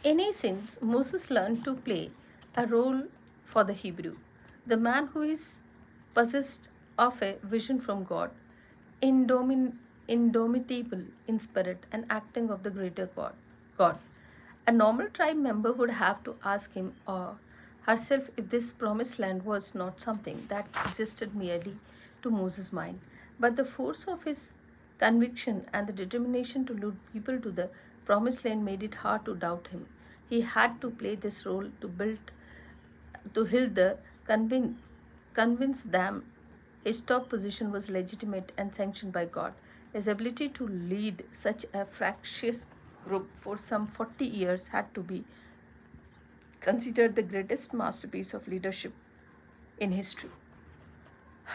In essence, Moses learned to play a role for the Hebrew, the man who is possessed of a vision from God, indomitable in spirit and acting of the greater God. A normal tribe member would have to ask him or herself if this promised land was not something that existed merely to Moses' mind, but the force of his conviction and the determination to lead people to the promised land made it hard to doubt him. He had to play this role to Hilda convince them his top position was legitimate and sanctioned by God. His ability to lead such a fractious group for some 40 years had to be considered the greatest masterpiece of leadership in history.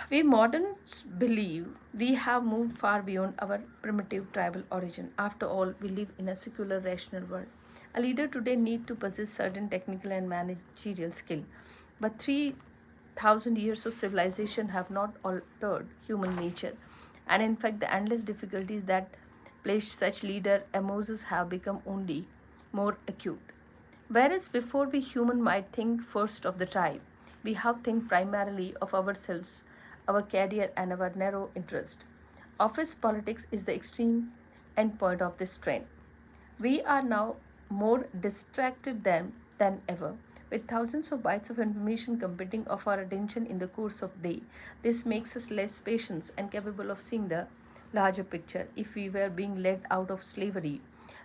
We moderns believe we have moved far beyond our primitive tribal origin. After all, we live in a secular, rational world. A leader today needs to possess certain technical and managerial skill, but 3,000 years of civilization have not altered human nature, and in fact, the endless difficulties that plague such leader Moses have become only more acute. Whereas before we human might think first of the tribe, we have think primarily of ourselves, our career and our narrow interest. Office politics is the extreme endpoint of this trend. We are now more distracted than ever, with thousands of bytes of information competing of our attention in the course of day. This makes us less patient and capable of seeing the larger picture. If we were being led out of slavery,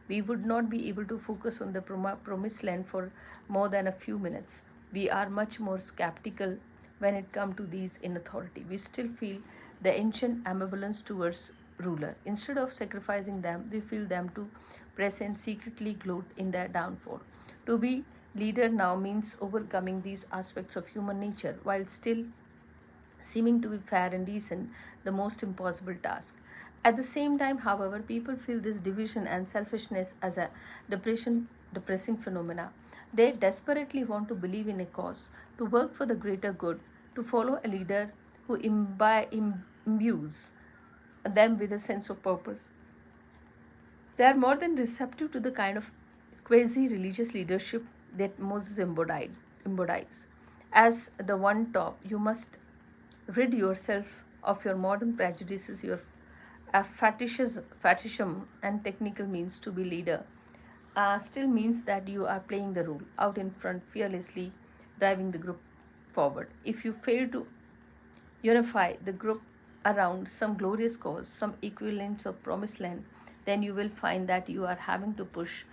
we would not be able to focus on the promised land for more than a few minutes. We are much more skeptical when it comes to these in authority. We still feel the ancient ambivalence towards ruler. Instead of sacrificing them, we feel them to present secretly gloat in their downfall. To be leader now means overcoming these aspects of human nature while still seeming to be fair and decent, the most impossible task. At the same time, however, people feel this division and selfishness as a depressing phenomena. They desperately want to believe in a cause, to work for the greater good, to follow a leader who imbues them with a sense of purpose. They are more than receptive to the kind of quasi religious leadership that Moses embodies. As the one top, you must rid yourself of your modern prejudices, your fetishism, and technical means to be leader. Still means that you are playing the role out in front, fearlessly driving the group forward. If you fail to unify the group around some glorious cause, some equivalents of promised land, then you will find that you are having to push